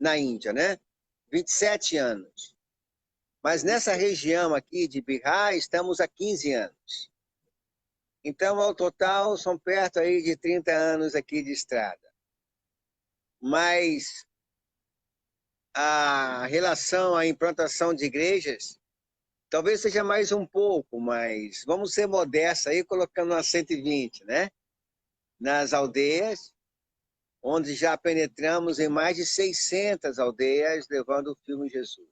na Índia, né? 27 anos. Mas nessa região aqui de Bihar, estamos há 15 anos. Então, ao total, são perto aí de 30 anos aqui de estrada. Mas a relação à implantação de igrejas, talvez seja mais um pouco, mas vamos ser modestos aí, colocando umas 120, né? Nas aldeias, onde já penetramos em mais de 600 aldeias, levando o filme Jesus.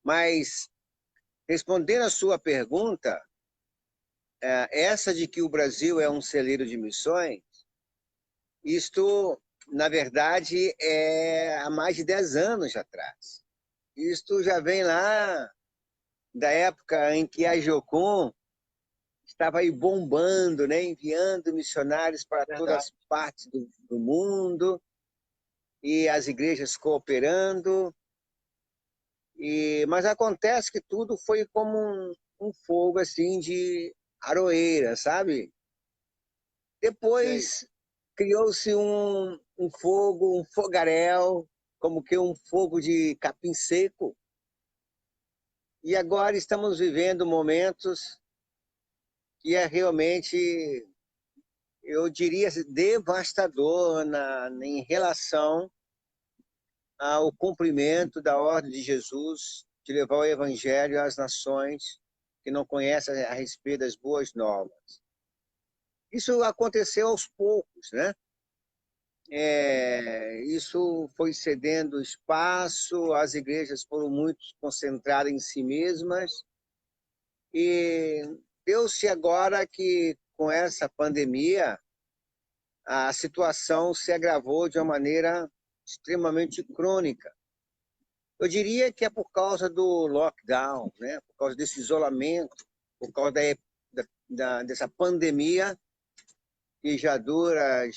Mas, respondendo a sua pergunta, essa de que o Brasil é um celeiro de missões, isto, na verdade, é há mais de 10 anos atrás. Isto já vem lá da época em que a Jocum estava aí bombando, né? Enviando missionários para todas as partes do mundo, e as igrejas cooperando. Mas acontece que tudo foi como um fogo assim de aroeira, sabe? Depois criou-se um fogo, um fogaréu, como que um fogo de capim seco. E agora estamos vivendo momentos que é realmente, eu diria, devastador em relação ao cumprimento da ordem de Jesus de levar o evangelho às nações que não conhecem a respeito das boas novas. Isso aconteceu aos poucos, né? Isso foi cedendo espaço, as igrejas foram muito concentradas em si mesmas, e deu-se agora que, com essa pandemia, a situação se agravou de uma maneira extremamente crônica. Eu diria que é por causa do lockdown, né? Por causa desse isolamento, por causa dessa pandemia que já dura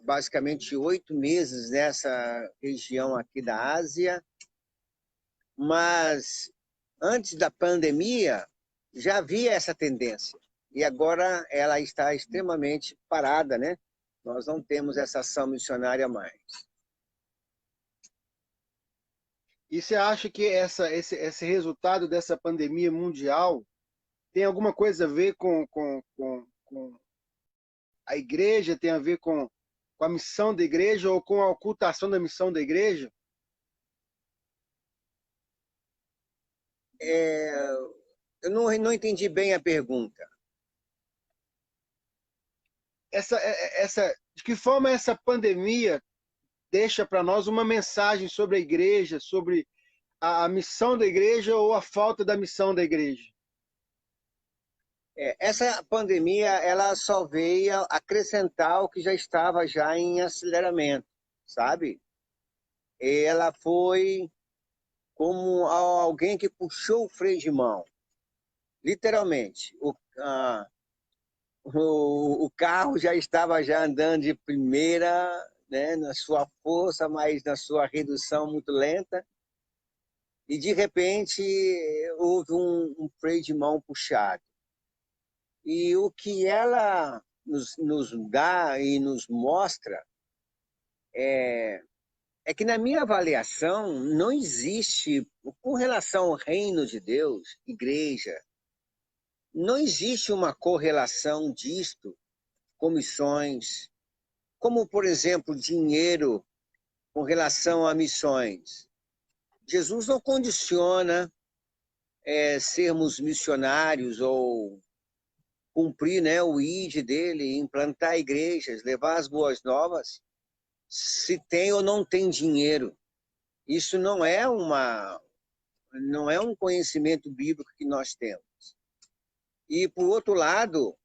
basicamente 8 meses nessa região aqui da Ásia. Mas antes da pandemia já havia essa tendência e agora ela está extremamente parada, né? Nós não temos essa ação missionária mais. E você acha que esse resultado dessa pandemia mundial tem alguma coisa a ver com a igreja, tem a ver com a missão da igreja ou com a ocultação da missão da igreja? Eu não entendi bem a pergunta. De que forma essa pandemia deixa para nós uma mensagem sobre a igreja, sobre a missão da igreja ou a falta da missão da igreja? Essa pandemia ela só veio acrescentar o que já estava já em aceleramento, sabe? Ela foi como alguém que puxou o freio de mão, literalmente. O carro já estava já andando de primeira, né, na sua força, mas na sua redução muito lenta, e de repente houve um freio de mão puxado. E o que ela nos dá e nos mostra é que, na minha avaliação, não existe, com relação ao reino de Deus, igreja, não existe uma correlação disto com missões, como, por exemplo, dinheiro com relação a missões. Jesus não condiciona sermos missionários ou cumprir, né, o ID dele, implantar igrejas, levar as boas novas, se tem ou não tem dinheiro. Isso não é um conhecimento bíblico que nós temos. E, por outro lado,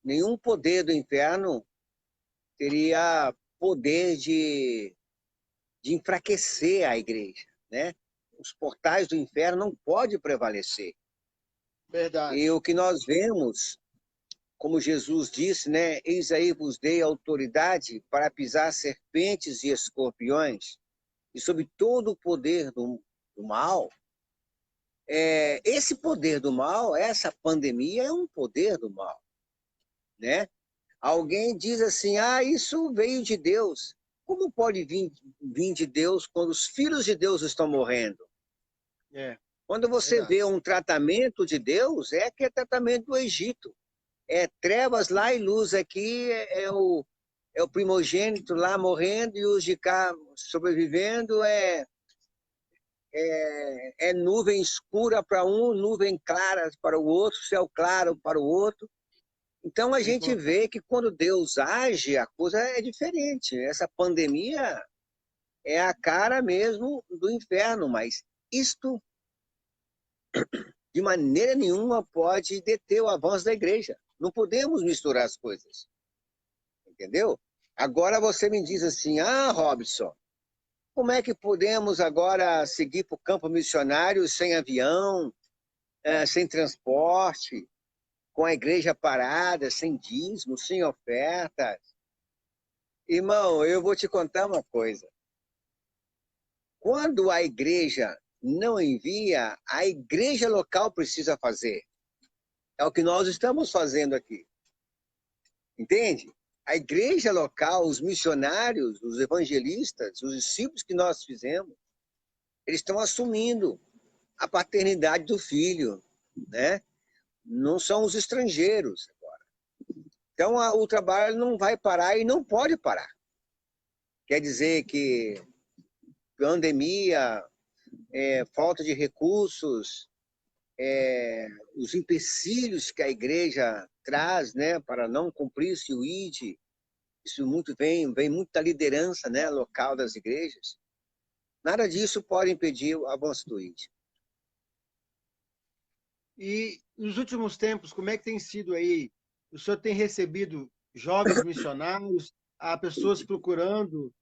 nenhum poder do inferno teria poder de enfraquecer a igreja, né? Os portais do inferno não podem prevalecer. Verdade. E o que nós vemos, como Jesus disse, né? Eis aí vos dei autoridade para pisar serpentes e escorpiões e sobre todo o poder do mal. Esse poder do mal, essa pandemia é um poder do mal, né? Alguém diz assim, isso veio de Deus. Como pode vir de Deus quando os filhos de Deus estão morrendo? É, Quando você verdade. vê um tratamento de Deus, é que é tratamento do Egito. É trevas lá e luz aqui, é o primogênito lá morrendo e os de cá sobrevivendo, é nuvem escura para um, nuvem clara para o outro, céu claro para o outro. Então a Bem gente colocado. vê que quando Deus age, a coisa é diferente. Essa pandemia é a cara mesmo do inferno, mas isto de maneira nenhuma pode deter o avanço da igreja. Não podemos misturar as coisas, entendeu? Agora você me diz assim, Robson, como é que podemos agora seguir para o campo missionário sem avião, sem transporte, com a igreja parada, sem dízimo, sem ofertas? Irmão, eu vou te contar uma coisa. Quando a igreja não envia, a igreja local precisa fazer. É o que nós estamos fazendo aqui. Entende? A igreja local, os missionários, os evangelistas, os discípulos que nós fizemos, eles estão assumindo a paternidade do filho, né? Não são os estrangeiros agora. Então, o trabalho não vai parar e não pode parar. Quer dizer que pandemia, falta de recursos, os empecilhos que a igreja traz, né, para não cumprir-se o ID, isso muito vem muito da liderança, né, local das igrejas. Nada disso pode impedir o avanço do ID. E nos últimos tempos, como é que tem sido aí? O senhor tem recebido jovens missionários, há pessoas procurando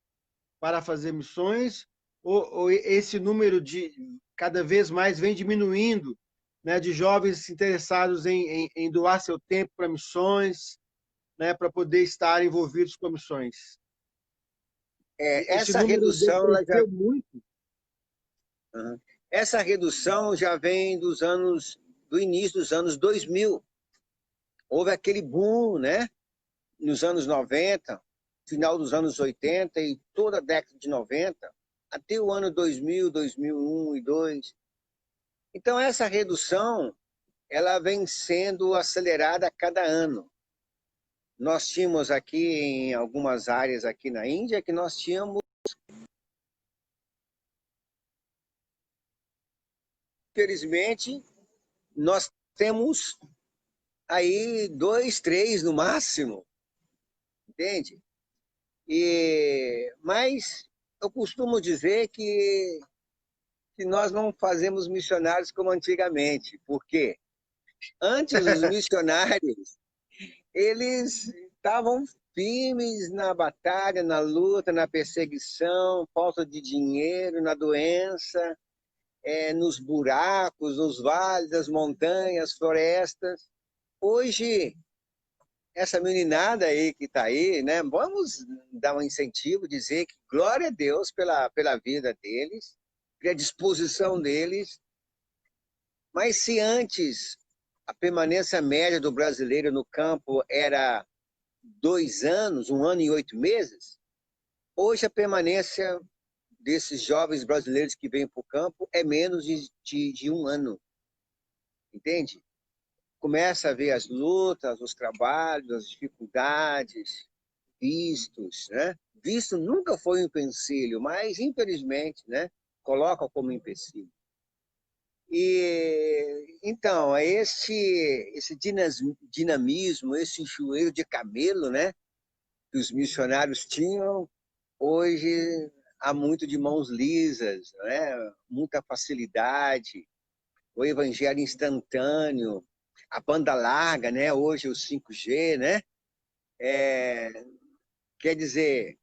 para fazer missões, ou esse número de cada vez mais vem diminuindo, né, de jovens interessados em doar seu tempo para missões, né, para poder estar envolvidos com missões? Esse Essa número redução, decresceu muito. essa redução já vem do início dos anos 2000. Houve aquele boom, né, nos anos 90, final dos anos 80 e toda a década de 90, até o ano 2000, 2001 e 2002. Então, essa redução ela vem sendo acelerada a cada ano. Nós tínhamos aqui em algumas áreas aqui na Índia que nós tínhamos, infelizmente, nós temos aí 2, 3 no máximo, entende? Mas eu costumo dizer que nós não fazemos missionários como antigamente, porque antes os missionários eles estavam firmes na batalha, na luta, na perseguição, falta de dinheiro, na doença, nos buracos, nos vales, das montanhas, florestas. Hoje, essa meninada aí que está aí, né? Vamos dar um incentivo, dizer que glória a Deus pela vida deles, pela disposição deles. Mas se antes a permanência média do brasileiro no campo era 2 anos, 1 ano e 8 meses, hoje a permanência desses jovens brasileiros que vêm para o campo é menos de 1 ano, entende? Começa a ver as lutas, os trabalhos, as dificuldades, vistos, né? Visto nunca foi um empecilho, mas infelizmente, né, coloca como empecilho. E então, esse dinamismo, esse joelho de camelo, né, que os missionários tinham, hoje há muito de mãos lisas, né? Muita facilidade, o evangelho instantâneo, a banda larga, né? Hoje o 5G, né? Quer dizer,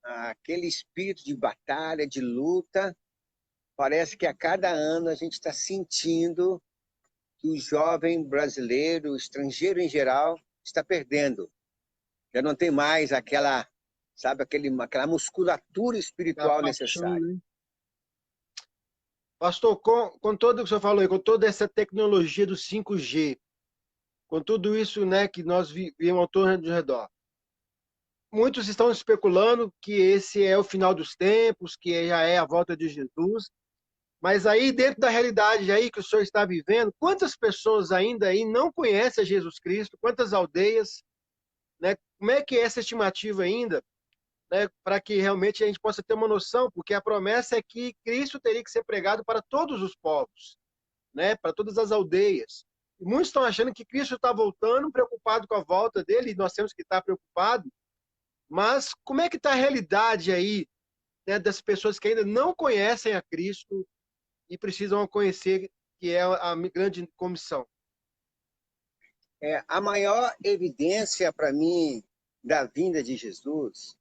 aquele espírito de batalha, de luta, parece que a cada ano a gente está sentindo que o jovem brasileiro, o estrangeiro em geral, está perdendo. Já não tem mais aquela, sabe, aquela musculatura A espiritual paixão, necessária. né? Pastor, com todo o que o senhor falou aí, com toda essa tecnologia do 5G, com tudo isso, né, que nós vimos ao torno de redor. Muitos estão especulando que esse é o final dos tempos, que já é a volta de Jesus. Mas aí, dentro da realidade aí que o senhor está vivendo, quantas pessoas ainda aí não conhecem a Jesus Cristo? Quantas aldeias? Né? Como é que é essa estimativa ainda? Né? Para que realmente a gente possa ter uma noção, porque a promessa é que Cristo teria que ser pregado para todos os povos, né? Para todas as aldeias. E muitos estão achando que Cristo está voltando, preocupado com a volta dele, e nós temos que estar preocupados. Mas como é que está a realidade aí, né, das pessoas que ainda não conhecem a Cristo e precisam conhecer, que é a grande comissão? A maior evidência para mim da vinda de Jesus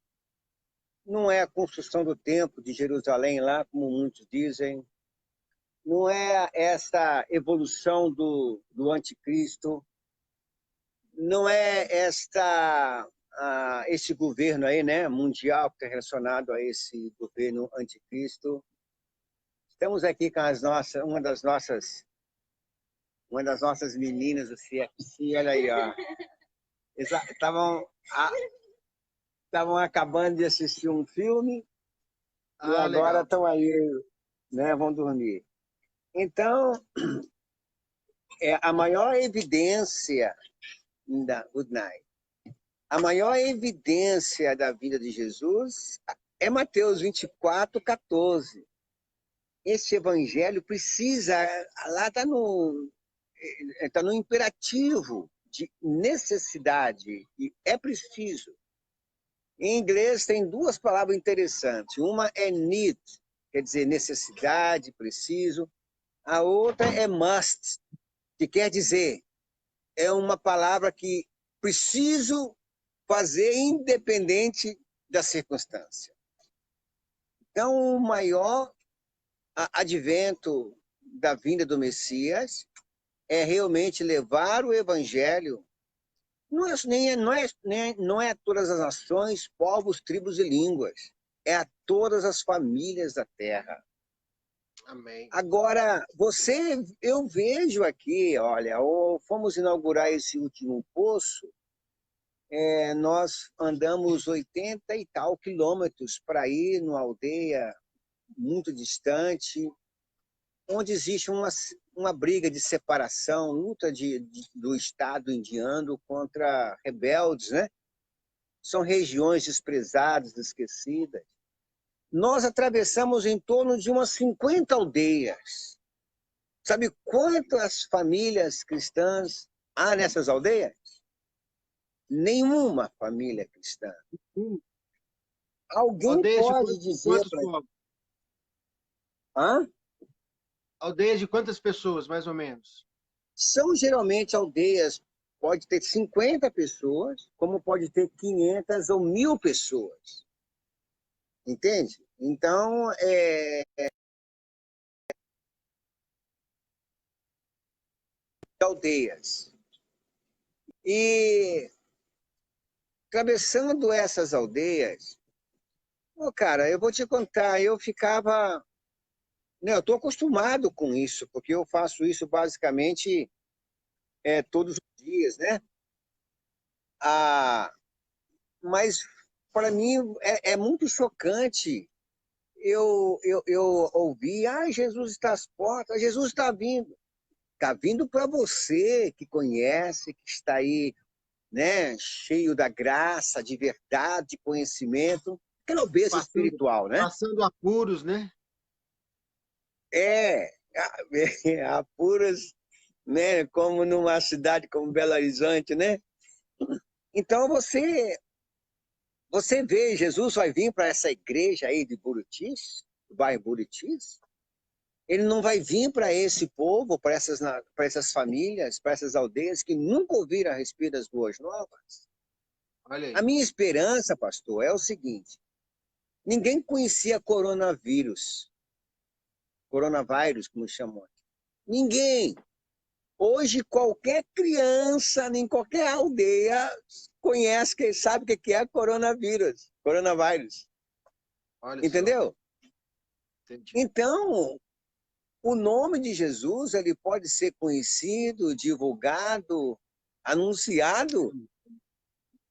não é a construção do templo de Jerusalém lá, como muitos dizem, não é essa evolução do anticristo, não é esse governo aí, né, mundial que está relacionado a esse governo anticristo. Estamos aqui com uma das nossas meninas, assim, olha aí, ó. Estavam acabando de assistir um filme e agora estão aí, né, vão dormir. Então, a maior evidência good night. A maior evidência da vida de Jesus é Mateus 24:14. Esse evangelho precisa, lá está no imperativo de necessidade, e é preciso. Em inglês tem duas palavras interessantes. Uma é need, quer dizer necessidade, preciso. A outra é must, que quer dizer, é uma palavra que preciso fazer independente da circunstância. Então, o maior advento da vinda do Messias é realmente levar o evangelho, não é a todas as nações, povos, tribos e línguas, é a todas as famílias da terra. Amém. Agora, eu vejo aqui, olha, fomos inaugurar esse último poço, nós andamos 80 e tal quilômetros para ir numa aldeia muito distante, onde existe uma briga de separação, luta do Estado indiano contra rebeldes, né? São regiões desprezadas, esquecidas. Nós atravessamos em torno de umas 50 aldeias. Sabe quantas famílias cristãs há nessas aldeias? Nenhuma família cristã. Alguém Aldeias pode dizer para... Aldeias de quantas pessoas, mais ou menos? São geralmente aldeias, pode ter 50 pessoas, como pode ter 500 ou 1.000 pessoas. Entende? Então, aldeias. E atravessando essas aldeias, cara, eu vou te contar, eu ficava... Não, eu estou acostumado com isso, porque eu faço isso basicamente todos os dias, né? Mas, para mim, é muito chocante eu ouvi, Jesus está às portas, Jesus está vindo. Está vindo para você que conhece, que está aí, né, cheio da graça, de verdade, de conhecimento, aquela obeso espiritual, né? Passando apuros, né? Apuros, né, como numa cidade como Belo Horizonte, né? Então você vê, Jesus vai vir para essa igreja aí de Buritis, do bairro Buritis, ele não vai vir para esse povo, para essas famílias, para essas aldeias que nunca ouviram a respeito das boas novas. Olha aí. A minha esperança, pastor, é o seguinte: ninguém conhecia coronavírus, como chamam. Ninguém. Hoje, qualquer criança, em qualquer aldeia, conhece, quem sabe o que é coronavírus. Olha entendeu? Entendi. Então, o nome de Jesus ele pode ser conhecido, divulgado anunciado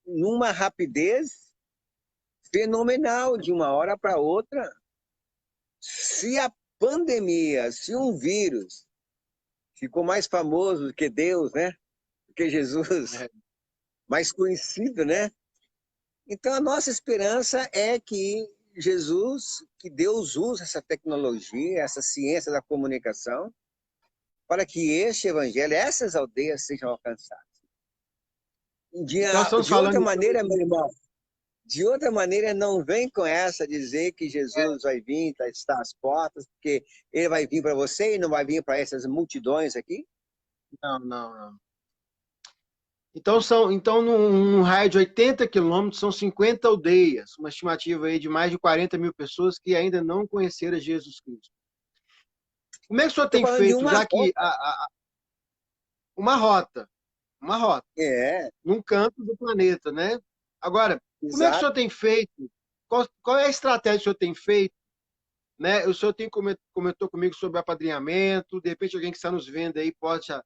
numa rapidez fenomenal, de uma hora para outra. Se a pandemia, se um vírus ficou mais famoso do que Deus, né? Do que Jesus, mais conhecido, né? Então, a nossa esperança é que Jesus, que Deus use essa tecnologia, essa ciência da comunicação, para que este evangelho, essas aldeias sejam alcançadas. Então, estamos De outra falando... maneira, meu irmão, de outra maneira, não vem com essa dizer que Jesus vai vir, está às portas, porque ele vai vir para você e não vai vir para essas multidões aqui? Não. Então, num raio de 80 quilômetros, são 50 aldeias, uma estimativa aí de mais de 40 mil pessoas que ainda não conheceram Jesus Cristo. Como é que o senhor Estou tem falando de feito, uma já que uma rota, É, num canto do planeta, né? Agora, como é que o exato. senhor tem feito? Qual é a estratégia que o senhor tem feito? Né? O senhor comentou comigo sobre apadrinhamento, de repente alguém que está nos vendo aí possa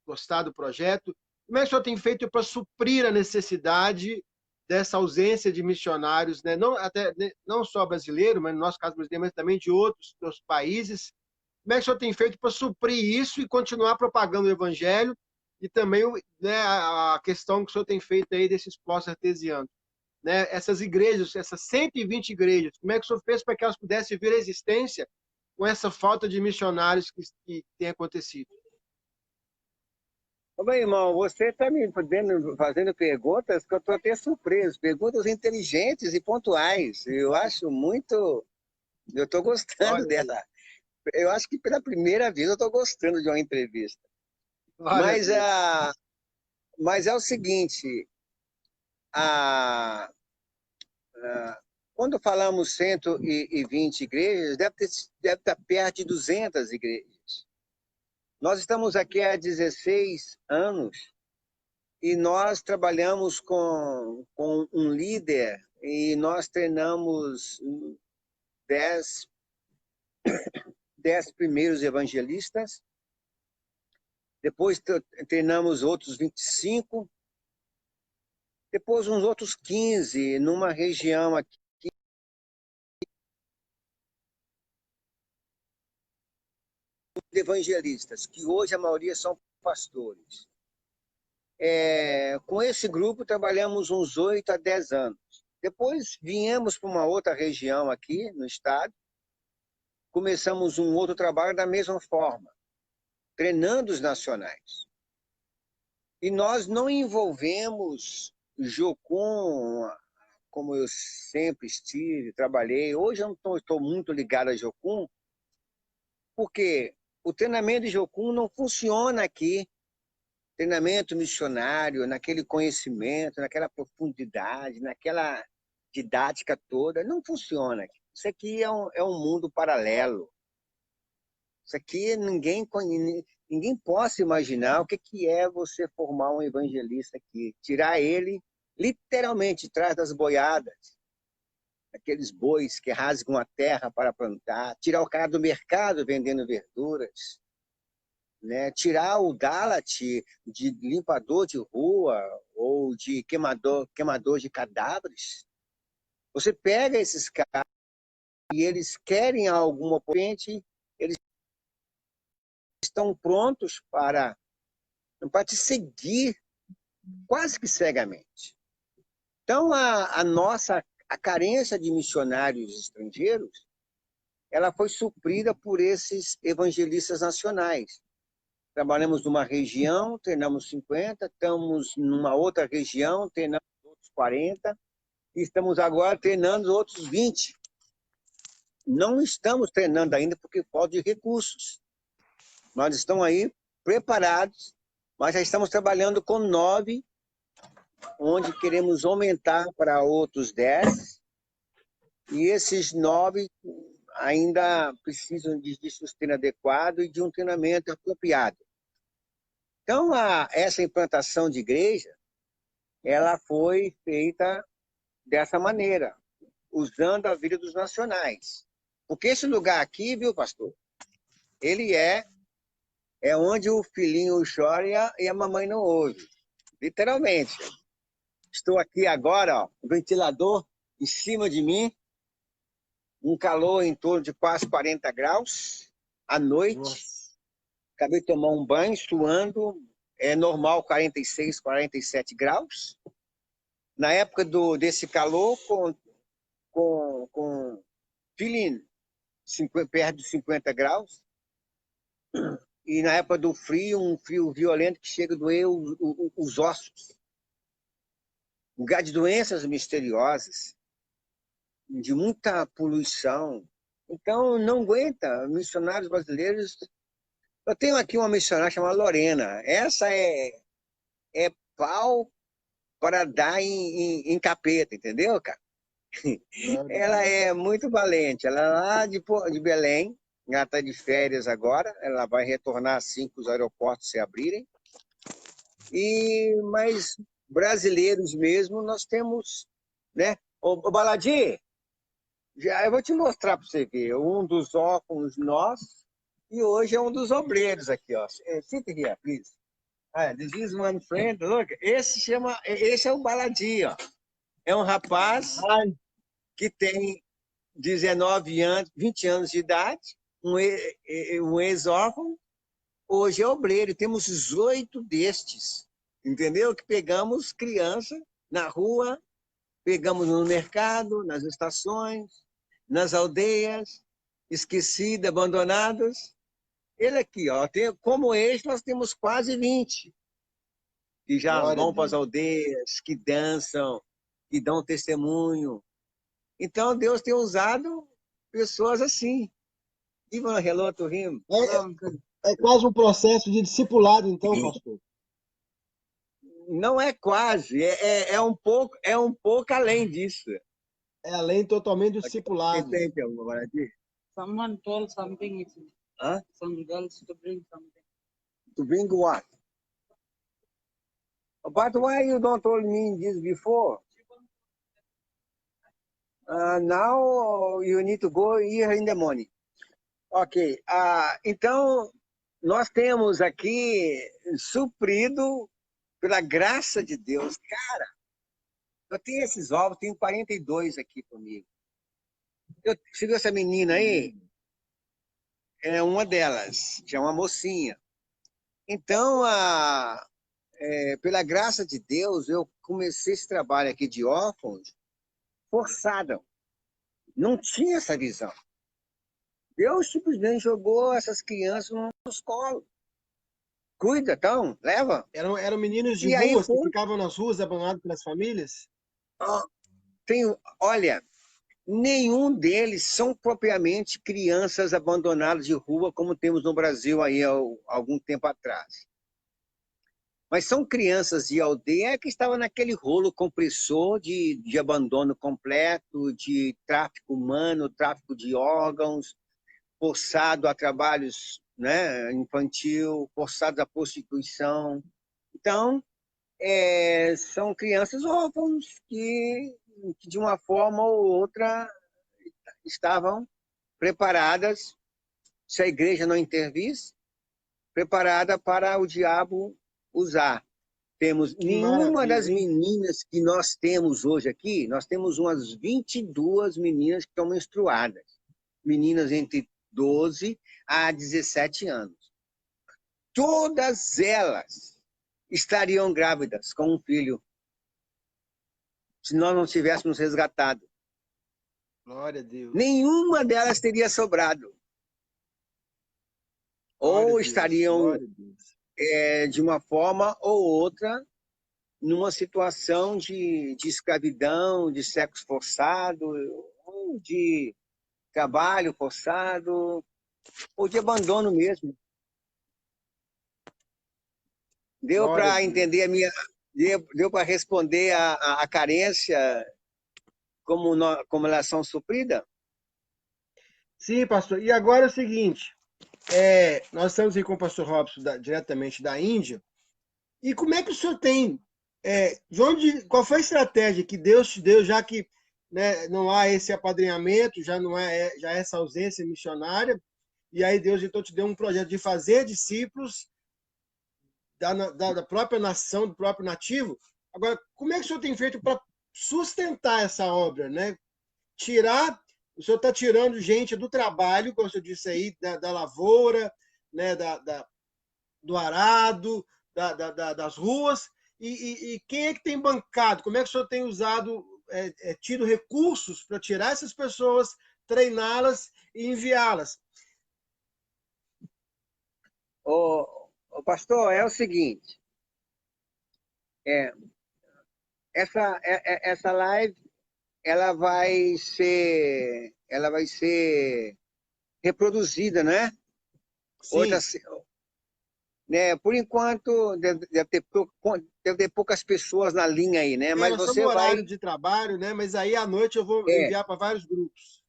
gostar do projeto. Como é que o senhor tem feito para suprir a necessidade dessa ausência de missionários, né? Não só brasileiro, mas no nosso caso brasileiro, mas também de outros países? Como é que o senhor tem feito para suprir isso e continuar propagando o evangelho? E também, né, a questão que o senhor tem feito aí desses postos artesianos, né? Essas igrejas, essas 120 igrejas, como é que o senhor fez para que elas pudessem vir à existência com essa falta de missionários que tem acontecido? Ô, meu irmão, você está me fazendo perguntas que eu estou até surpreso, perguntas inteligentes e pontuais. Eu acho muito. Eu estou gostando Olha aí, dela. Eu acho que pela primeira vez eu estou gostando de uma entrevista. glória a Mas, Deus. mas é o seguinte: a, quando falamos 120 igrejas, deve estar perto de 200 igrejas. Nós estamos aqui há 16 anos e nós trabalhamos com um líder e nós treinamos 10, 10 primeiros evangelistas, depois treinamos outros 25, depois uns outros 15 numa região aqui de evangelistas, que hoje a maioria são pastores. Com esse grupo trabalhamos uns 8 a 10 anos. Depois viemos para uma outra região aqui no estado, começamos um outro trabalho da mesma forma, treinando os nacionais. E nós não envolvemos Jocum, como eu sempre estive, trabalhei. Hoje eu não estou muito ligado a Jocum, porque o treinamento de Jocum não funciona aqui. Treinamento missionário, naquele conhecimento, naquela profundidade, naquela didática toda, não funciona. Isso aqui é um mundo paralelo. Isso aqui ninguém possa imaginar o que é você formar um evangelista aqui, tirar ele literalmente de trás das boiadas, aqueles bois que rasgam a terra para plantar, tirar o cara do mercado vendendo verduras, né? Tirar o Dalat de limpador de rua ou de queimador de cadáveres. Você pega esses caras e eles querem alguma potente, eles estão prontos para te seguir quase que cegamente. Então, a carência de missionários estrangeiros, ela foi suprida por esses evangelistas nacionais. Trabalhamos numa região, treinamos 50, estamos numa outra região, treinamos outros 40, e estamos agora treinando outros 20. Não estamos treinando ainda porque falta de recursos. Nós estamos aí preparados, mas já estamos trabalhando com 9, onde queremos aumentar para outros 10, e esses 9 ainda precisam de sustento adequado e de um treinamento apropriado. Então, essa implantação de igreja, ela foi feita dessa maneira, usando a vida dos nacionais. Porque esse lugar aqui, viu, pastor, ele é É onde o filhinho chora e a mamãe não ouve. Literalmente. Estou aqui agora, ó, o ventilador em cima de mim, um calor em torno de quase 40 graus à noite. Nossa. Acabei de tomar um banho, suando. É normal 46, 47 graus. Na época desse calor, com feeling perto de 50 graus. E na época do frio, um frio violento que chega a doer os ossos. Um lugar de doenças misteriosas, de muita poluição. Então, não aguenta. Missionários brasileiros. Eu tenho aqui uma missionária chamada Lorena. Essa é pau para dar em capeta, entendeu, cara? Glória a Ela Deus. é muito valente. Ela é lá de Belém. Ela está de férias agora. Ela vai retornar assim que os aeroportos se abrirem. Mas brasileiros mesmo, nós temos, né? Ô Baladi, eu vou te mostrar para você ver. Um dos órfãos nossos e hoje é um dos obreiros aqui, ó. Sit here, please. This is one friend. Look, esse é o Baladi, ó. É um rapaz Ai, que tem 19 anos, 20 anos de idade, um ex-órfão, hoje é obreiro. Temos 18 destes, entendeu? Que pegamos criança na rua, pegamos no mercado, nas estações, nas aldeias, esquecidas, abandonadas. Ele aqui, ó, como este, nós temos quase 20 que já glória a vão para as Deus. aldeias, que dançam, que dão testemunho. Então, Deus tem usado pessoas assim. Even hello to him. É quase um processo de discipulado, então, pastor. Não é quase, é um pouco além disso. É além totalmente do Que discipulado. tem, Maraty? Someone told something, Huh? some girls to bring something. To bring what? But why you don't told me this before? Now you need to go here in the morning. Ok. Então, nós temos aqui suprido pela graça de Deus. Cara, eu tenho esses ovos, tenho 42 aqui comigo. Você viu essa menina aí? É uma delas, já é uma mocinha. Então, pela graça de Deus, eu comecei esse trabalho aqui de órfãos forçado. Não tinha essa visão. Deus simplesmente jogou essas crianças nos colos. Cuida, então, leva. Eram meninos de E aí ruas que foi. ficavam nas ruas abandonados pelas famílias? Olha, nenhum deles são propriamente crianças abandonadas de rua, como temos no Brasil aí há algum tempo atrás. Mas são crianças de aldeia que estavam naquele rolo compressor de abandono completo, de tráfico humano, tráfico de órgãos, forçado a trabalhos, né, infantil, forçado à prostituição. Então, são crianças órfãos que, de uma forma ou outra, estavam preparadas, se a igreja não intervisse, preparada para o diabo usar. Temos Que nenhuma maravilha, das hein? meninas que nós temos hoje aqui, nós temos umas 22 meninas que estão menstruadas. Meninas entre 12 a 17 anos. Todas elas estariam grávidas com um filho, se nós não tivéssemos resgatado. Glória a Deus. Nenhuma delas teria sobrado. Glória a Ou Deus. estariam, Glória a Deus. de uma forma ou outra, numa situação de escravidão, de sexo forçado, ou de trabalho forçado, ou de abandono mesmo. Deu Glória a para Deus. entender deu para responder a carência como elas são supridas? Sim, pastor. E agora é o seguinte, nós estamos aí com o pastor Robson, diretamente da Índia, e como é que o senhor tem, qual foi a estratégia que Deus te deu, já que, né, não há esse apadrinhamento, já é essa ausência missionária, e aí Deus então te deu um projeto de fazer discípulos da própria nação, do próprio nativo. Agora, como é que o senhor tem feito para sustentar essa obra, né? O senhor está tirando gente do trabalho, como o senhor disse aí, da lavoura, né? Do arado, das ruas, e quem é que tem bancado? Como é que o senhor tem usado, tido recursos para tirar essas pessoas, treiná-las e enviá-las? Ô, pastor, é o seguinte, é, essa live ela vai ser reproduzida, né? Sim. Né? Por enquanto, deve ter poucas pessoas na linha aí, né? Mas Nós estamos no você horário vai... de trabalho, né? Mas aí à noite eu vou É, enviar para vários grupos.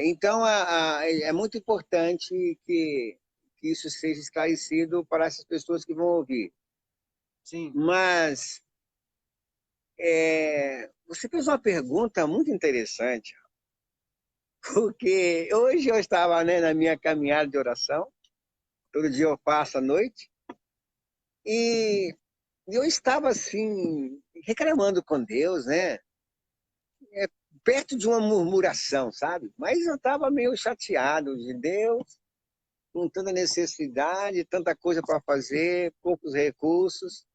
então, é muito importante que isso seja esclarecido para essas pessoas que vão ouvir. Sim. Mas você fez uma pergunta muito interessante, porque hoje eu estava, né, na minha caminhada de oração, todo dia eu faço à noite, e eu estava assim, reclamando com Deus, né? Perto de uma murmuração, sabe? Mas eu estava meio chateado de Deus, com tanta necessidade, tanta coisa para fazer, poucos recursos.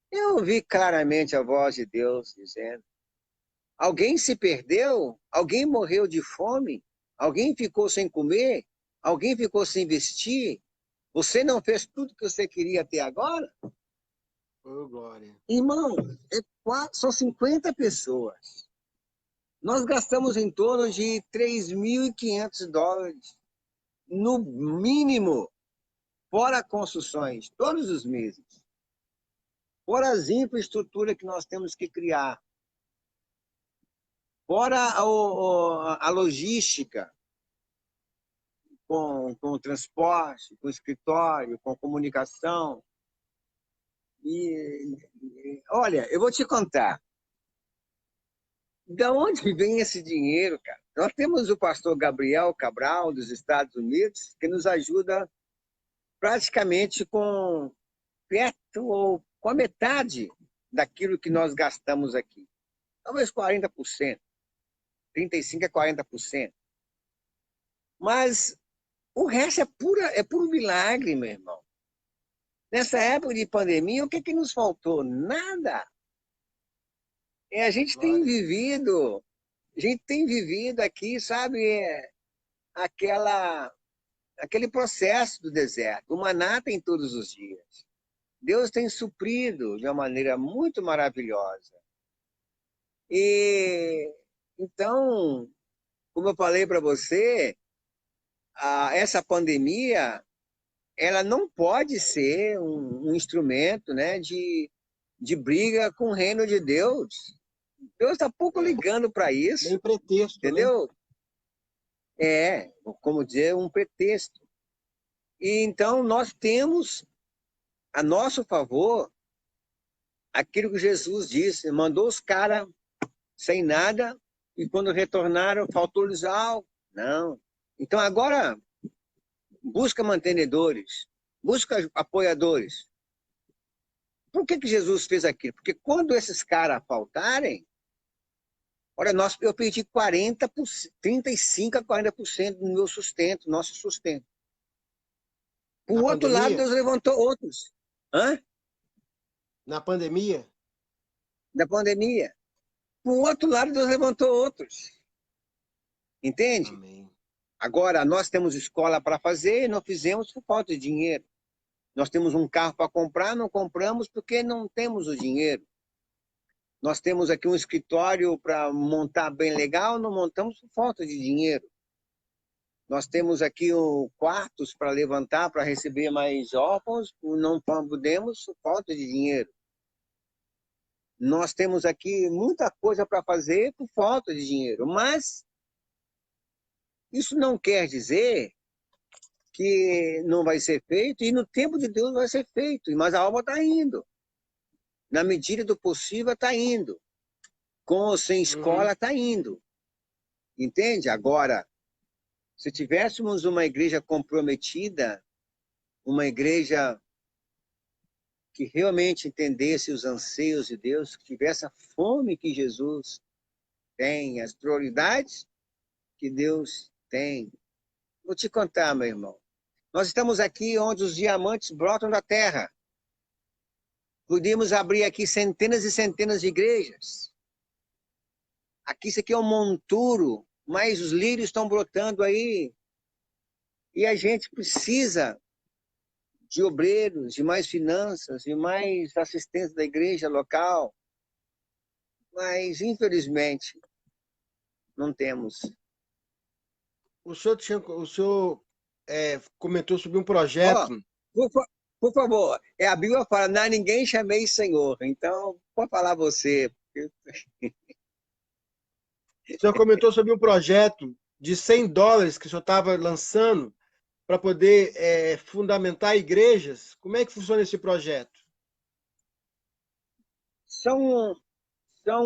Eu ouvi claramente a voz de Deus dizendo: alguém se perdeu? Alguém morreu de fome? Alguém ficou sem comer? Alguém ficou sem vestir? Você não fez tudo que você queria até agora? Oh, glória. Irmão, são 50 pessoas. Nós gastamos em torno de $3.500, no mínimo, fora construções, todos os meses. Fora as infraestruturas que nós temos que criar. Fora a logística, com o transporte, com o escritório, com comunicação. Olha, eu vou te contar. Da onde vem esse dinheiro, cara? Nós temos o pastor Gabriel Cabral, dos Estados Unidos, que nos ajuda praticamente com perto ou com a metade daquilo que nós gastamos aqui. Talvez 40%, 35% a 40%. Mas o resto é puro milagre, meu irmão. Nessa época de pandemia, o que nos faltou? Nada. A gente tem Glória. vivido aqui, sabe, aquele processo do deserto. O maná tem todos os dias. Deus tem suprido de uma maneira muito maravilhosa. E então, como eu falei para você, essa pandemia ela não pode ser um instrumento, né, de briga com o reino de Deus. Deus está pouco ligando para Nem isso, pretexto, né? entendeu? Como dizer, um pretexto. E então nós temos a nosso favor aquilo que Jesus disse, mandou os caras sem nada e quando retornaram faltou-lhes algo. Não. Então agora busca mantenedores, busca apoiadores. Por que Jesus fez aquilo? Porque quando esses caras faltarem, olha, eu perdi 35% a 40% do meu sustento, nosso sustento. Por Na outro lado, pandemia? Deus levantou outros. Hã? Na pandemia? Da pandemia. Por outro lado, Deus levantou outros. Entende? Amém. Agora, nós temos escola para fazer e não fizemos por falta de dinheiro. Nós temos um carro para comprar, não compramos porque não temos o dinheiro. Nós temos aqui um escritório para montar bem legal, não montamos por falta de dinheiro. Nós temos aqui quartos para levantar, para receber mais órfãos, não podemos por falta de dinheiro. Nós temos aqui muita coisa para fazer por falta de dinheiro, mas isso não quer dizer que não vai ser feito, e no tempo de Deus vai ser feito, mas a obra está indo. Na medida do possível está indo. Com ou sem escola está indo. Entende? Agora, Se tivéssemos uma igreja comprometida, uma igreja que realmente entendesse os anseios de Deus, que tivesse a fome que Jesus tem, as prioridades que Deus tem. Vou te contar, meu irmão. Nós estamos aqui onde os diamantes brotam da terra. Podíamos abrir aqui centenas e centenas de igrejas. Aqui isso aqui é um monturo, mas os lírios estão brotando aí. E a gente precisa de obreiros, de mais finanças, de mais assistência da igreja local. Mas, infelizmente, não temos. O senhor comentou sobre um projeto. Por favor, a Bíblia fala, não, ninguém chamei Senhor. Então, pode falar você. O senhor comentou sobre um projeto de $100 que o senhor estava lançando para poder fundamentar igrejas. Como é que funciona esse projeto? São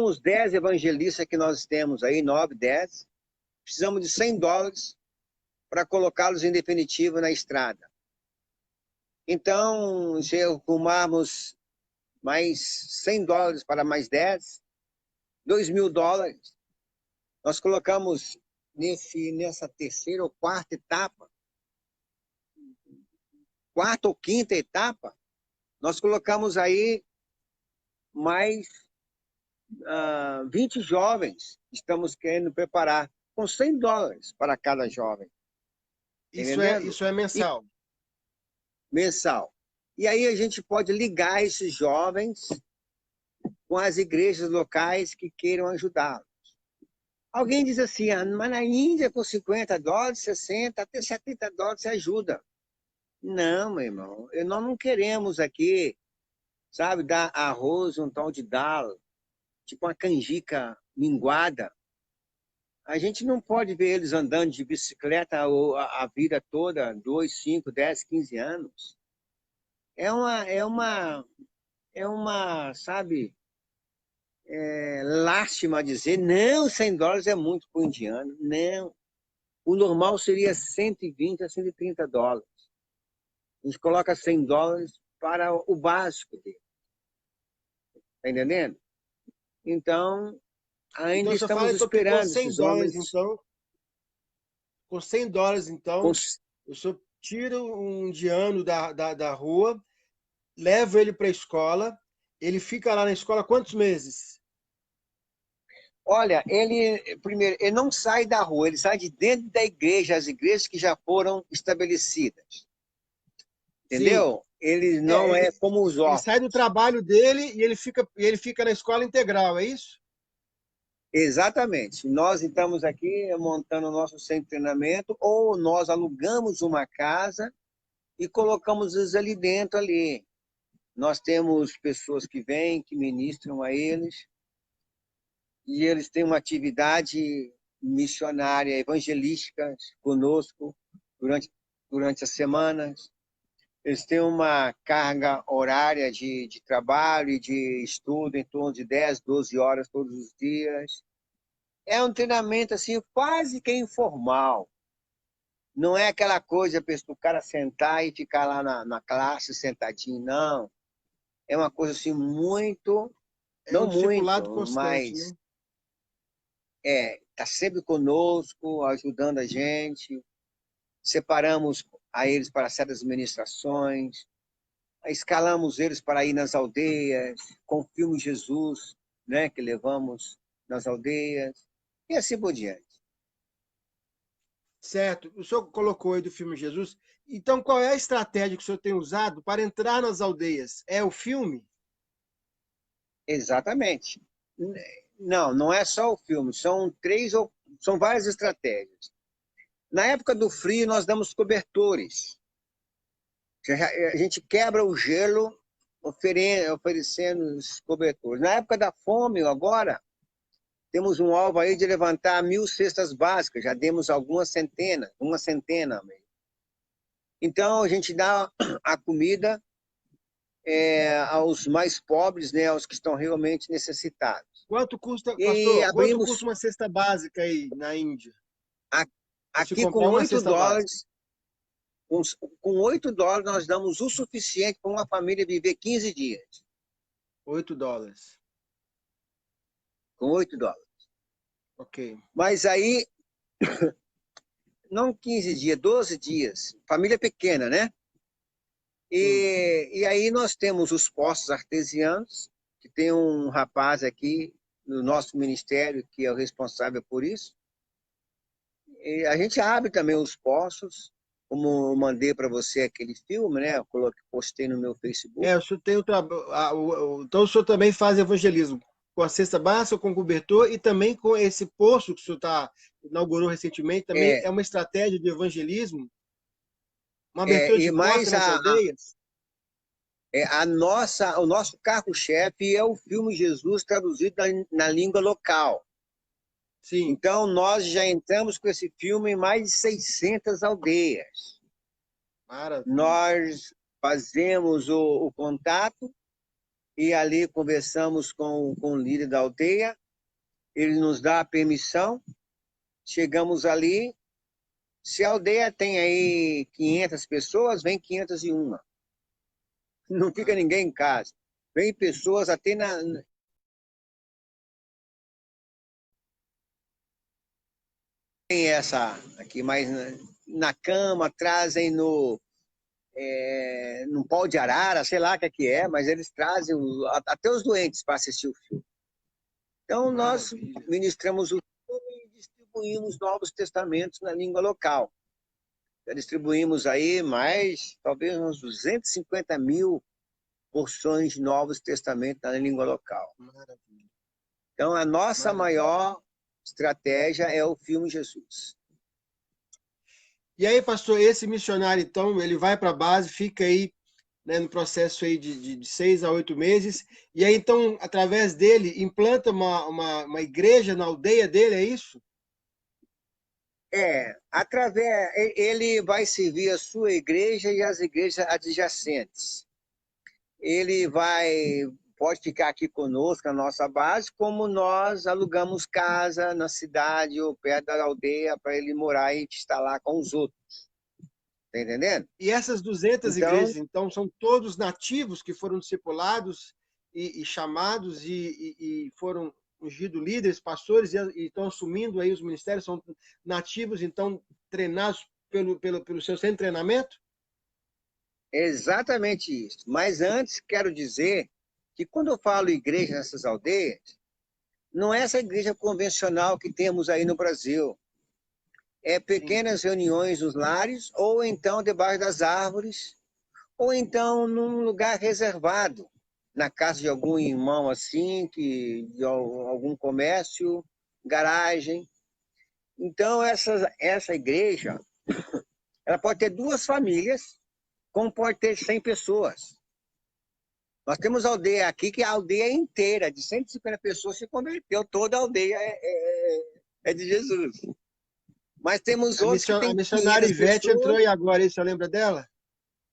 os 10 evangelistas que nós temos aí, 9, 10. Precisamos de $100 para colocá-los em definitivo na estrada. Então, se arrumarmos mais $100 para mais 10, $2.000, nós colocamos nessa terceira ou quarta etapa, quarta ou quinta etapa, nós colocamos aí mais 20 jovens. Estamos querendo preparar com $100 para cada jovem. Isso é mensal? Mensal. E aí a gente pode ligar esses jovens com as igrejas locais que queiram ajudá-los. Alguém diz assim, mas na Índia com $50, 60, até $70 você ajuda. Não, meu irmão, nós não queremos aqui, sabe, dar arroz, um tal de dal, tipo uma canjica minguada. A gente não pode ver eles andando de bicicleta a vida toda, 2, 5, 10, 15 anos. É uma, sabe, lástima dizer, não, $100 é muito para o indiano. Não. O normal seria 120 a $130. A gente coloca $100 para o básico dele. Está entendendo? Então, ainda então, estamos esperando esses homens. Com $100, então, o senhor tira um indiano da rua, leva ele para a escola, ele fica lá na escola quantos meses? Olha, primeiro, ele não sai da rua, ele sai de dentro da igreja, as igrejas que já foram estabelecidas. Entendeu? Sim. Ele não é como os órfãos. Ele sai do trabalho dele e ele fica na escola integral, é isso? Exatamente. Nós estamos aqui montando o nosso centro de treinamento, ou nós alugamos uma casa e colocamos eles ali dentro ali. Nós temos pessoas que vêm, que ministram a eles, e eles têm uma atividade missionária, evangelística conosco durante as semanas. Eles têm uma carga horária de trabalho e de estudo em torno de 10, 12 horas todos os dias. É um treinamento assim, quase que informal. Não é aquela coisa para o cara sentar e ficar lá na classe sentadinho, não. É uma coisa assim muito... não muito, mas... né? Está sempre conosco, ajudando a gente. Separamos a eles para certas ministrações, escalamos eles para ir nas aldeias, com o filme Jesus, né, que levamos nas aldeias, e assim por diante. Certo. O senhor colocou aí do filme Jesus. Então, qual é a estratégia que o senhor tem usado para entrar nas aldeias? É o filme? Exatamente. Não é só o filme, são várias estratégias. Na época do frio, nós damos cobertores. A gente quebra o gelo oferecendo os cobertores. Na época da fome, agora, temos um alvo aí de levantar 1.000 cestas básicas. Já demos uma centena. Então, a gente dá a comida aos mais pobres, né, aos que estão realmente necessitados. Quanto custa, pastor, quanto custa uma cesta básica aí na Índia? Se Aqui com comprar uma 8 cesta básica. dólares, com 8 dólares nós damos o suficiente para uma família viver 15 dias. $8. Com 8 dólares. Ok. Mas aí, não 15 dias, 12 dias. Família pequena, né? Sim. E aí nós temos os poços artesianos, que tem um rapaz aqui no nosso ministério que é o responsável por isso. E a gente abre também os poços, como eu mandei para você aquele filme, né? Eu coloquei, postei no meu Facebook. O senhor tem então o senhor também faz evangelismo com a cesta básica, com o cobertor e também com esse poço que o senhor inaugurou recentemente, também É, é uma estratégia de evangelismo, uma abertura de e porta mais nas aldeias? o nosso carro-chefe é o filme Jesus traduzido na língua local. Sim. Então, nós já entramos com esse filme em mais de 600 aldeias. Maravilha. Nós fazemos o contato e ali conversamos com o líder da aldeia, ele nos dá a permissão, chegamos ali, se a aldeia tem aí 500 pessoas, vem 501. Não fica ninguém em casa. Vem pessoas até tem essa aqui, mas na cama, trazem no pau de arara, sei lá o que é, mas eles trazem até os doentes para assistir o filme. Então, nós Maravilha. ministramos o filme e distribuímos Novos Testamentos na língua local. Já distribuímos aí mais, talvez, uns 250 mil porções de Novos Testamentos na língua local. Maravilha. Então, a nossa Maravilha. maior estratégia é o filme Jesus. E aí, pastor, esse missionário, então, ele vai para a base, fica aí, né, no processo aí de 6 a 8 meses, e aí, então, através dele, implanta uma igreja na aldeia dele, é isso? Ele vai servir a sua igreja e as igrejas adjacentes. Ele pode ficar aqui conosco, na nossa base, como nós alugamos casa na cidade ou perto da aldeia para ele morar e estar lá com os outros. Tá entendendo? E essas 200 Então, igrejas, então, são todos nativos que foram discipulados e chamados e foram ungidos líderes, pastores, e estão assumindo aí os ministérios, são nativos, então, treinados pelo seu centro de treinamento? é exatamente isso. Mas antes, quero dizer que quando eu falo igreja nessas aldeias, não é essa igreja convencional que temos aí no Brasil. É Sim. pequenas reuniões nos lares, ou então debaixo das árvores, ou então num lugar reservado, na casa de algum irmão assim, de algum comércio, garagem. Então, essa igreja, ela pode ter 2 famílias, como pode ter 100 pessoas. Nós temos aldeia aqui que a aldeia inteira, de 150 pessoas, se converteu. Toda a aldeia é de Jesus. Mas temos outros que A têm missionária 500 Ivete entrou pessoas. aí agora, aí, você lembra dela?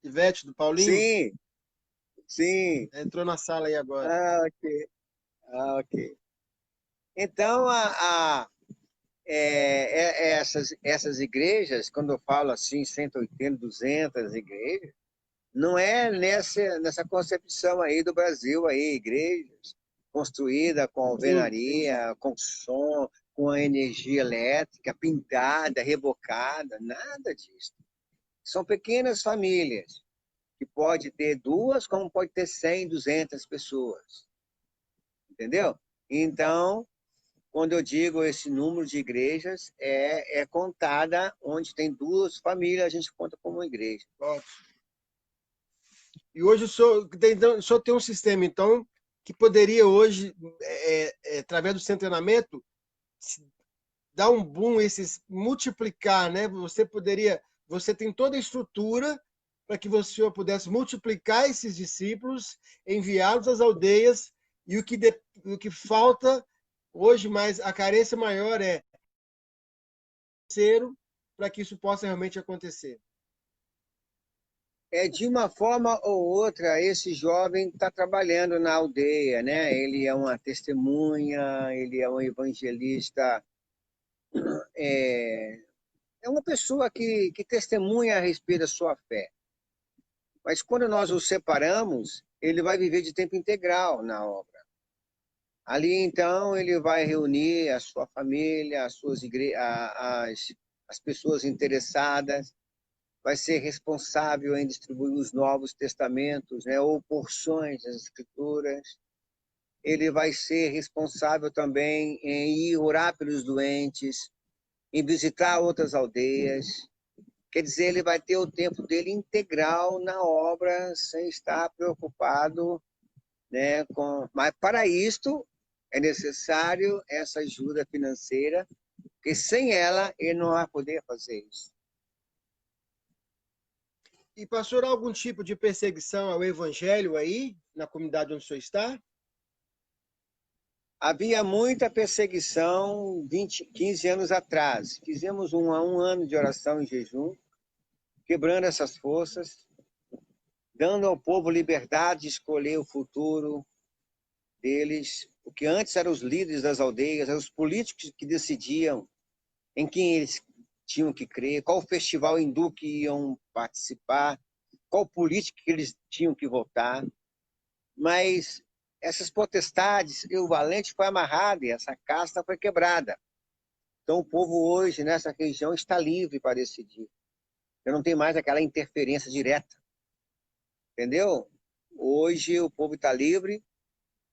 Ivete, do Paulinho? Sim, sim. Entrou na sala aí agora. Ok. Ok. Então, essas igrejas, quando eu falo assim, 180, 200 igrejas, não é nessa concepção aí do Brasil, aí, igrejas construída com Sim, sim. alvenaria, com som, com energia elétrica, pintada, rebocada, nada disso. São pequenas famílias, que pode ter 2, como pode ter 100, 200 pessoas. Entendeu? Então, quando eu digo esse número de igrejas, é contada onde tem 2 famílias, a gente conta como igreja. Ótimo. E hoje o senhor tem um sistema, então, que poderia hoje, através do seu treinamento, dar um boom, multiplicar, né? Você tem toda a estrutura para que o senhor pudesse multiplicar esses discípulos, enviá-los às aldeias, e o que falta hoje, mas a carência maior é financeiro para que isso possa realmente acontecer. De uma forma ou outra, esse jovem está trabalhando na aldeia, né? Ele é uma testemunha, ele é um evangelista, é é uma pessoa que testemunha a respeito da sua fé. Mas quando nós o separamos, ele vai viver de tempo integral na obra. Ali, então, ele vai reunir a sua família, as pessoas interessadas, vai ser responsável em distribuir os Novos Testamentos, né, ou porções das Escrituras. Ele vai ser responsável também em ir orar pelos doentes, em visitar outras aldeias. Quer dizer, ele vai ter o tempo dele integral na obra, sem estar preocupado, né, com... Mas para isto é necessário essa ajuda financeira, porque sem ela ele não vai poder fazer isso. E pastor, há algum tipo de perseguição ao evangelho aí, na comunidade onde o senhor está? Havia muita perseguição 15 anos atrás. Fizemos um ano de oração em jejum, quebrando essas forças, dando ao povo liberdade de escolher o futuro deles, porque antes eram os líderes das aldeias, eram os políticos que decidiam em quem eles tinham que crer, qual festival hindu que iam participar, qual político que eles tinham que votar. Mas essas potestades, o valente foi amarrado e essa casta foi quebrada. Então o povo hoje, nessa região, está livre para decidir. Eu não tem mais aquela interferência direta. Entendeu? Hoje o povo está livre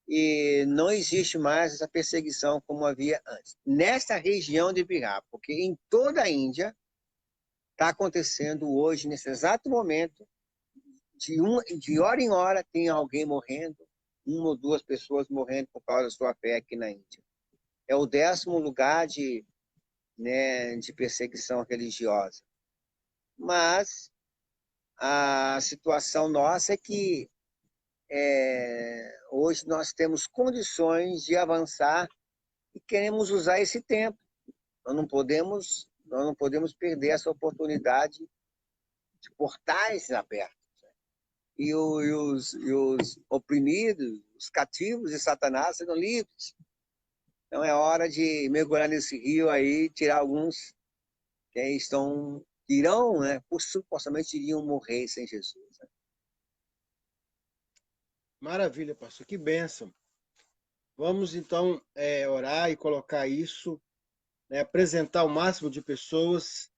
e não existe mais essa perseguição como havia antes. Nesta região de Bihar, porque em toda a Índia está acontecendo hoje, nesse exato momento, de hora em hora tem alguém morrendo, uma ou duas pessoas morrendo por causa da sua fé aqui na Índia. É o 10º lugar de perseguição religiosa. Mas a situação nossa é que hoje nós temos condições de avançar e queremos usar esse tempo. Nós não podemos perder essa oportunidade de portais abertos. E os oprimidos, os cativos de Satanás serão livres. Então é hora de mergulhar nesse rio aí, tirar alguns que irão, né, supostamente iriam morrer sem Jesus. Né? Maravilha, pastor, que bênção. Vamos então orar e colocar isso, né, apresentar o máximo de pessoas,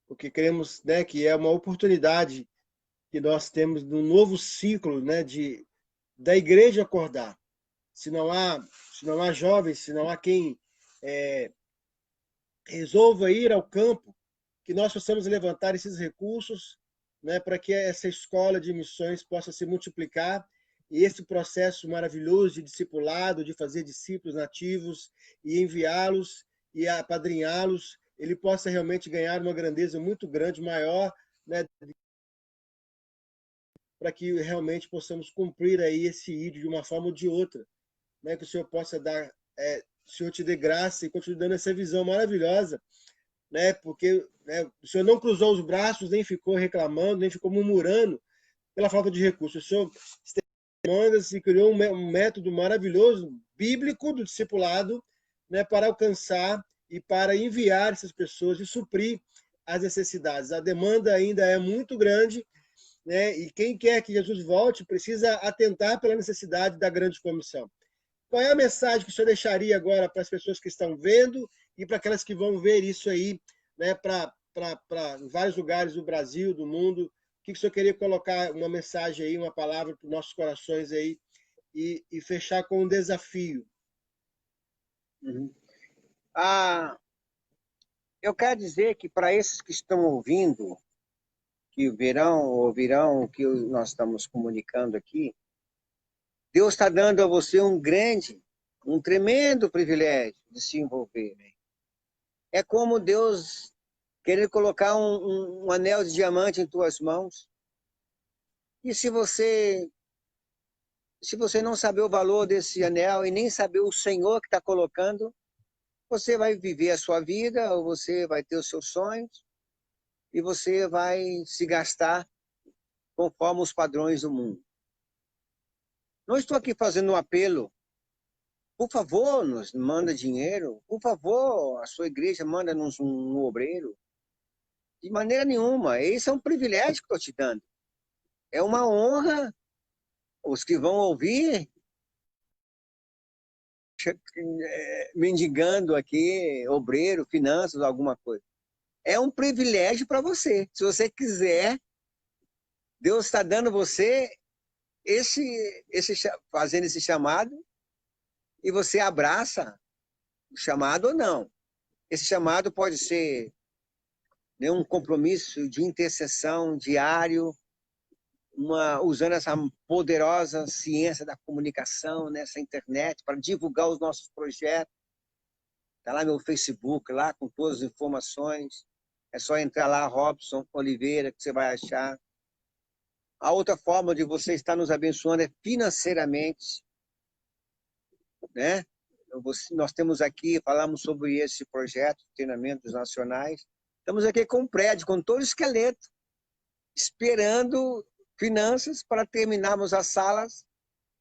porque cremos, né, que é uma oportunidade que nós temos num novo ciclo, né, da igreja acordar. Se não há jovens, se não há quem resolva ir ao campo, que nós possamos levantar esses recursos, né, para que essa escola de missões possa se multiplicar e esse processo maravilhoso de discipulado, de fazer discípulos nativos e enviá-los e apadrinhá-los, ele possa realmente ganhar uma grandeza muito grande, maior, né, para que realmente possamos cumprir aí esse ídolo de uma forma ou de outra, né, que o Senhor possa dar, o Senhor te dê graça e continue dando essa visão maravilhosa, né, porque, né, o Senhor não cruzou os braços, nem ficou reclamando, nem ficou murmurando pela falta de recursos. O Senhor mangas e criou um método maravilhoso, bíblico, do discipulado, né, para alcançar e para enviar essas pessoas e suprir as necessidades. A demanda ainda é muito grande, né, e quem quer que Jesus volte precisa atentar pela necessidade da grande comissão. Qual é a mensagem que o senhor deixaria agora para as pessoas que estão vendo e para aquelas que vão ver isso aí, né, para vários lugares do Brasil, do mundo? O que o senhor queria colocar uma mensagem aí, uma palavra para os nossos corações aí e fechar com um desafio? Uhum. Eu quero dizer que para esses que estão ouvindo, que ouvirão o que nós estamos comunicando aqui, Deus está dando a você um tremendo privilégio de se envolver. É como Deus querer colocar um anel de diamante em tuas mãos. E se você não saber o valor desse anel e nem saber o Senhor que está colocando, você vai viver a sua vida, ou você vai ter os seus sonhos, e você vai se gastar conforme os padrões do mundo. Não estou aqui fazendo um apelo. Por favor, nos manda dinheiro. Por favor, a sua igreja manda-nos um obreiro. De maneira nenhuma. Esse é um privilégio que estou te dando. É uma honra. Os que vão ouvir, mendigando aqui, obreiro, finanças, alguma coisa. É um privilégio para você. Se você quiser, Deus está dando você fazendo esse chamado e você abraça o chamado ou não. Esse chamado pode ser, né, um compromisso de intercessão diário, usando essa poderosa ciência da comunicação, nessa internet, para divulgar os nossos projetos. Está lá meu Facebook, lá com todas as informações. É só entrar lá, Robson Oliveira, que você vai achar. A outra forma de você estar nos abençoando é financeiramente, né? Nós temos aqui, falamos sobre esse projeto de treinamentos nacionais. Estamos aqui com um prédio, com todo o esqueleto, esperando finanças para terminarmos as salas,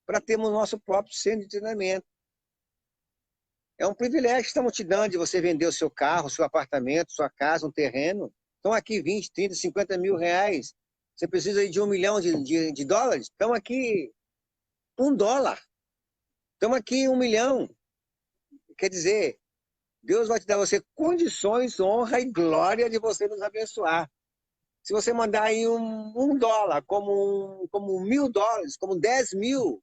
para termos nosso próprio centro de treinamento. É um privilégio que estamos te dando de você vender o seu carro, o seu apartamento, sua casa, um terreno. Estão aqui 20, 30, 50 mil reais. Você precisa de $1 milhão de dólares? Estão aqui $1. Estamos aqui 1 milhão. Quer dizer, Deus vai te dar a você condições, honra e glória de você nos abençoar. Se você mandar aí um dólar, como $1.000, como 10 mil,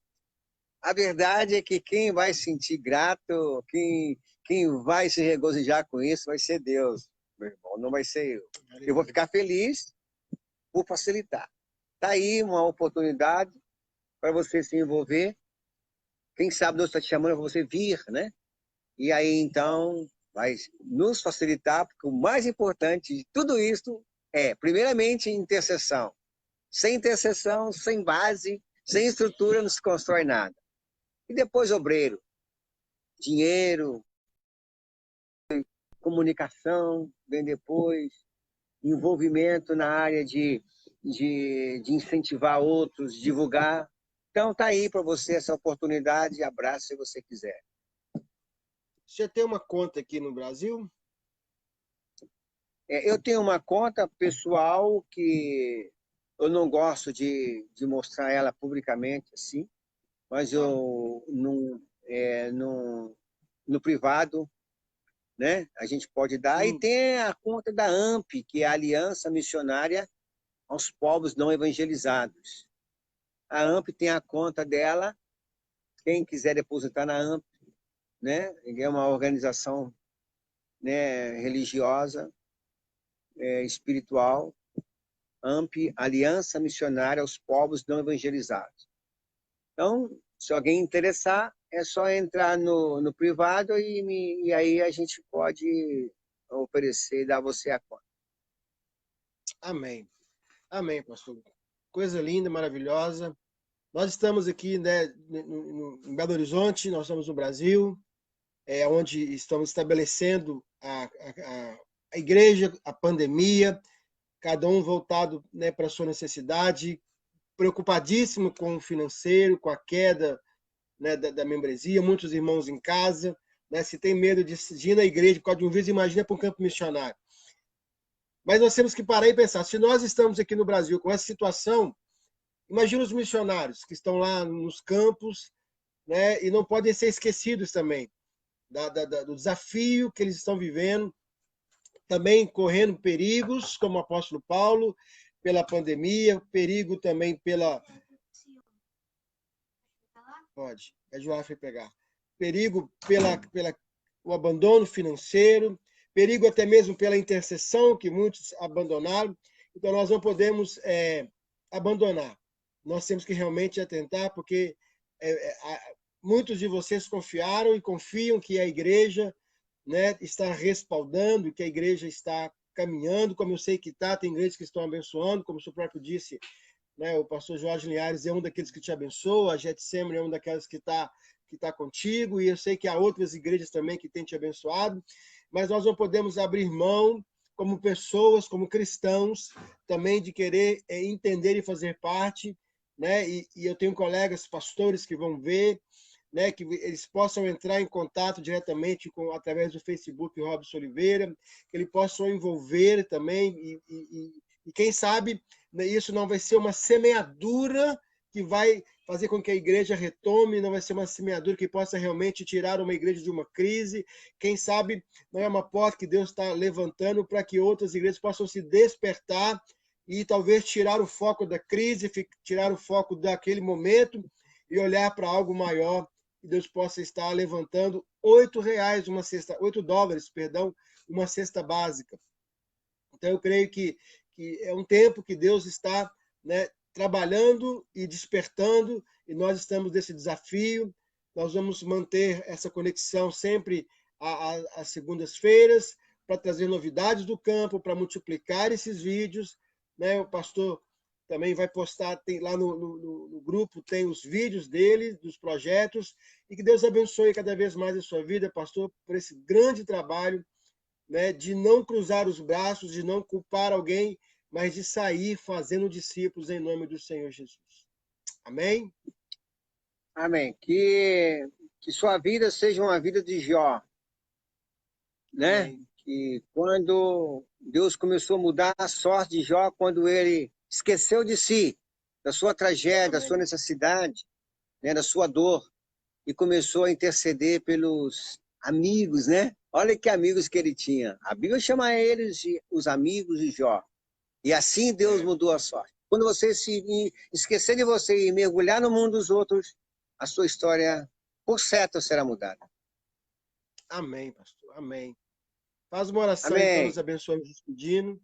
a verdade é que quem vai se sentir grato, quem vai se regozijar com isso vai ser Deus, meu irmão, não vai ser eu. Eu vou ficar feliz por facilitar. Está aí uma oportunidade para você se envolver. Quem sabe Deus está te chamando para você vir, né? E aí, então, vai nos facilitar, porque o mais importante de tudo isso é, primeiramente, intercessão. Sem intercessão, sem base, sem estrutura, não se constrói nada. E depois, obreiro. Dinheiro, comunicação, vem depois. Envolvimento na área de incentivar outros, divulgar. Então, tá aí para você essa oportunidade. Abraço se você quiser. Você tem uma conta aqui no Brasil? Eu tenho uma conta pessoal que eu não gosto de mostrar ela publicamente, assim, mas eu no privado, né, a gente pode dar. E tem a conta da AMP, que é a Aliança Missionária aos Povos Não Evangelizados. A AMP tem a conta dela, quem quiser depositar na AMP, né, é uma organização, né, religiosa, espiritual, AMP, Aliança Missionária aos Povos Não Evangelizados. Então, se alguém interessar, é só entrar no privado e aí a gente pode oferecer e dar a você a conta. Amém. Amém, pastor. Coisa linda, maravilhosa. Nós estamos aqui, né, em Belo Horizonte, nós estamos no Brasil, onde estamos estabelecendo a igreja, a pandemia, cada um voltado, né, para a sua necessidade, preocupadíssimo com o financeiro, com a queda, né, da membresia, muitos irmãos em casa, né, se tem medo de ir na igreja por causa de um vírus, imagina para um campo missionário. Mas nós temos que parar e pensar, se nós estamos aqui no Brasil com essa situação, imagina os missionários que estão lá nos campos, né, e não podem ser esquecidos também do desafio que eles estão vivendo, também correndo perigos, como o apóstolo Paulo, pela pandemia, perigo também pela... Pode, é João foi pegar. Perigo pela o abandono financeiro, perigo até mesmo pela intercessão, que muitos abandonaram. Então, nós não podemos abandonar. Nós temos que realmente atentar, porque muitos de vocês confiaram e confiam que a igreja, né, está respaldando, que a igreja está caminhando, como eu sei que está, tem igrejas que estão abençoando, como o senhor próprio disse, né, o pastor Jorge Linhares é um daqueles que te abençoa, a Getsemane é um daquelas que tá contigo, e eu sei que há outras igrejas também que têm te abençoado, mas nós não podemos abrir mão, como pessoas, como cristãos, também de querer entender e fazer parte, né? E eu tenho colegas pastores que vão ver, né, que eles possam entrar em contato diretamente através do Facebook Robson Oliveira, que eles possam envolver também, e quem sabe, né, isso não vai ser uma semeadura que vai fazer com que a igreja retome, não vai ser uma semeadura que possa realmente tirar uma igreja de uma crise. Quem sabe não é uma porta que Deus está levantando para que outras igrejas possam se despertar e talvez tirar o foco da crise, tirar o foco daquele momento e olhar para algo maior, que Deus possa estar levantando R$ 8, perdão, uma cesta básica. Então eu creio que é um tempo que Deus está, né, trabalhando e despertando, e nós estamos nesse desafio. Nós vamos manter essa conexão sempre às segundas-feiras, para trazer novidades do campo, para multiplicar esses vídeos, né? O pastor também vai postar, tem lá no grupo, tem os vídeos dele, dos projetos, e que Deus abençoe cada vez mais a sua vida, pastor, por esse grande trabalho, né, de não cruzar os braços, de não culpar alguém, mas de sair fazendo discípulos em nome do Senhor Jesus. Amém? Amém. Que sua vida seja uma vida de Jó, né? Amém. Que quando Deus começou a mudar a sorte de Jó, quando ele esqueceu de si, da sua tragédia, da sua necessidade, né, da sua dor, e começou a interceder pelos amigos, né? Olha que amigos que ele tinha. A Bíblia chama eles de os amigos de Jó. E assim Deus mudou a sorte. Quando você se esquecer de você e mergulhar no mundo dos outros, a sua história, por certo, será mudada. Amém, pastor. Amém. Faz uma oração, Amém. então, nos abençoamos despedindo.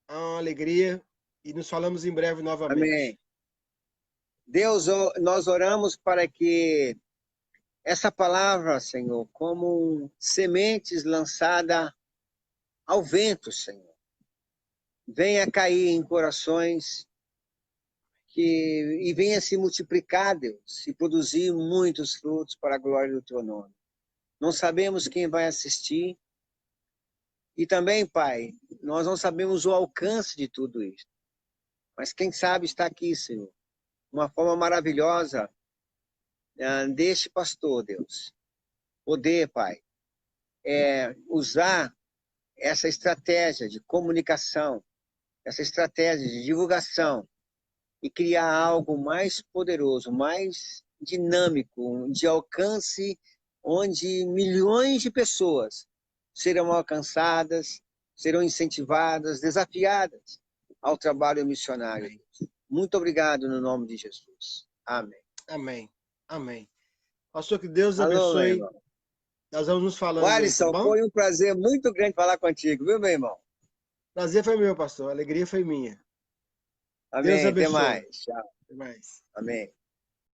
É uma alegria e nos falamos em breve novamente. Amém. Deus, nós oramos para que essa palavra, Senhor, como sementes lançadas ao vento, Senhor, venha cair em corações e venha se multiplicar, Deus, e produzir muitos frutos para a glória do Teu nome. Não sabemos quem vai assistir. E também, Pai, nós não sabemos o alcance de tudo isso. Mas quem sabe está aqui, Senhor. Uma forma maravilhosa deste pastor, Deus. Poder, Pai, usar essa estratégia de comunicação, essa estratégia de divulgação e criar algo mais poderoso, mais dinâmico, de alcance, onde milhões de pessoas serão alcançadas, serão incentivadas, desafiadas ao trabalho missionário. Amém. Muito obrigado no nome de Jesus. Amém. Amém. Amém. Pastor, que Deus Alô, abençoe. meu irmão. Nós vamos nos falando Alisson, aí, tá bom? foi um prazer muito grande falar contigo, viu, meu irmão? Prazer foi meu, pastor. A alegria foi minha. Amém. Deus Até abençoe. mais. Tchau. Até mais. Amém.